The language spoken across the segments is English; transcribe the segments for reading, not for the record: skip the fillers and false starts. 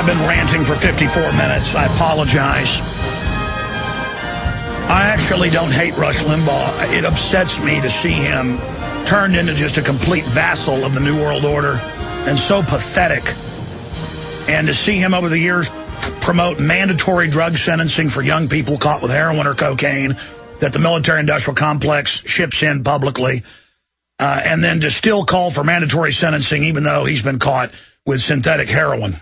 I've been ranting for 54 minutes. I apologize. I actually don't hate Rush Limbaugh. It upsets me to see him turned into just a complete vassal of the New World Order and so pathetic. And to see him over the years promote mandatory drug sentencing for young people caught with heroin or cocaine that the military-industrial complex ships in publicly, and then to still call for mandatory sentencing even though he's been caught with synthetic heroin.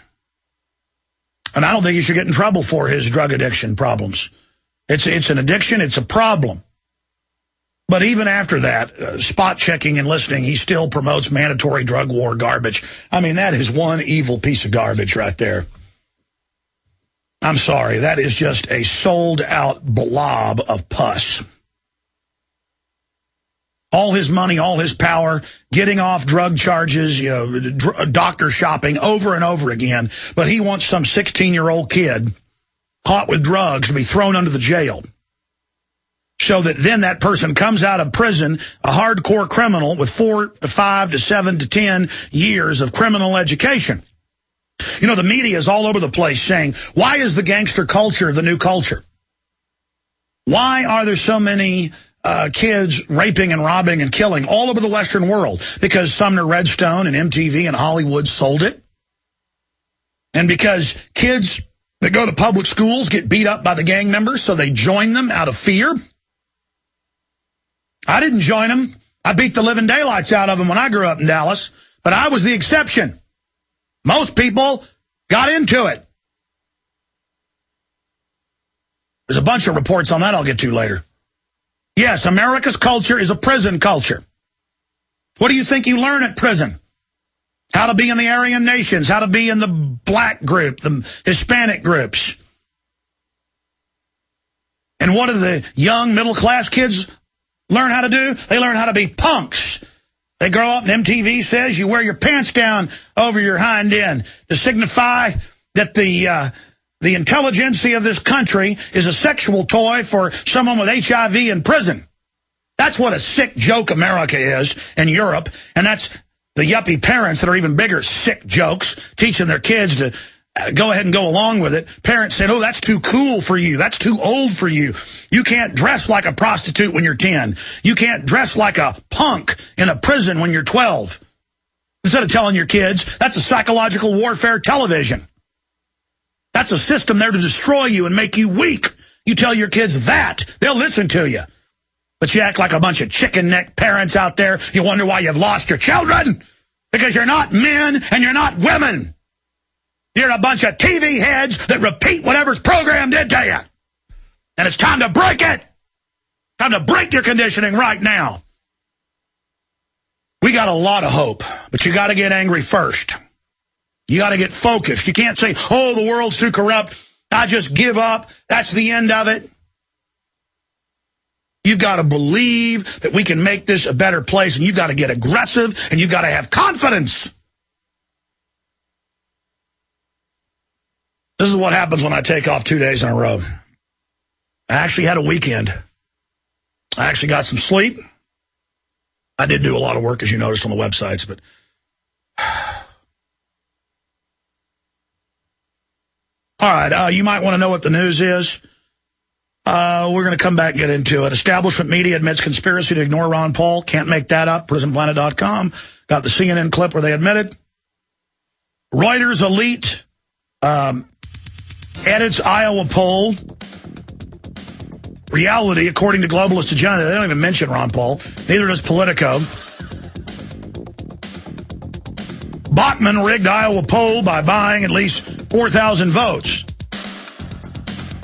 And I don't think he should get in trouble for his drug addiction problems. It's an addiction. It's a problem. But even after that, spot checking and listening, he still promotes mandatory drug war garbage. I mean, that is one evil piece of garbage right there. I'm sorry. That is just a sold-out blob of pus. All his money, all his power, getting off drug charges, doctor shopping over and over again. But he wants some 16-year-old kid caught with drugs to be thrown under the jail so that then that person comes out of prison, a hardcore criminal with 4 to 5 to 7 to 10 years of criminal education. You know, the media is all over the place saying, why is the gangster culture the new culture? Why are there so many kids raping and robbing and killing all over the Western world? Because Sumner Redstone and MTV and Hollywood sold it? And because kids that go to public schools get beat up by the gang members, so they join them out of fear? I didn't join them. I beat the living daylights out of them when I grew up in Dallas, but I was the exception. Most people got into it. There's a bunch of reports on that I'll get to later. Yes, America's culture is a prison culture. What do you think you learn at prison? How to be in the Aryan nations, how to be in the black group, the Hispanic groups. And what do the young middle-class kids learn how to do? They learn how to be punks. They grow up and MTV says you wear your pants down over your hind end to signify that the intelligentsia of this country is a sexual toy for someone with HIV in prison. That's what a sick joke America is in Europe, and that's the yuppie parents that are even bigger sick jokes, teaching their kids to go ahead and go along with it. Parents said, oh, that's too cool for you. That's too old for you. You can't dress like a prostitute when you're 10. You can't dress like a punk in a prison when you're 12. Instead of telling your kids, that's a psychological warfare television. That's a system there to destroy you and make you weak. You tell your kids that, they'll listen to you. But you act like a bunch of chicken neck parents out there. You wonder why you've lost your children? Because you're not men and you're not women. You're a bunch of TV heads that repeat whatever's programmed into you. And it's time to break it. Time to break your conditioning right now. We got a lot of hope, but you got to get angry first. You got to get focused. You can't say, oh, the world's too corrupt. I just give up. That's the end of it. You've got to believe that we can make this a better place, and you've got to get aggressive, and you've got to have confidence. This is what happens when I take off 2 days in a row. I actually had a weekend. I actually got some sleep. I did do a lot of work, as you noticed on the websites, but all right, you might want to know what the news is. We're going to come back and get into it. Establishment media admits conspiracy to ignore Ron Paul. Can't make that up. PrisonPlanet.com. Got the CNN clip where they admit it. Reuters elite edits Iowa poll. Reality, according to globalist agenda. They don't even mention Ron Paul. Neither does Politico. Bachmann rigged Iowa poll by buying at least 4,000 votes.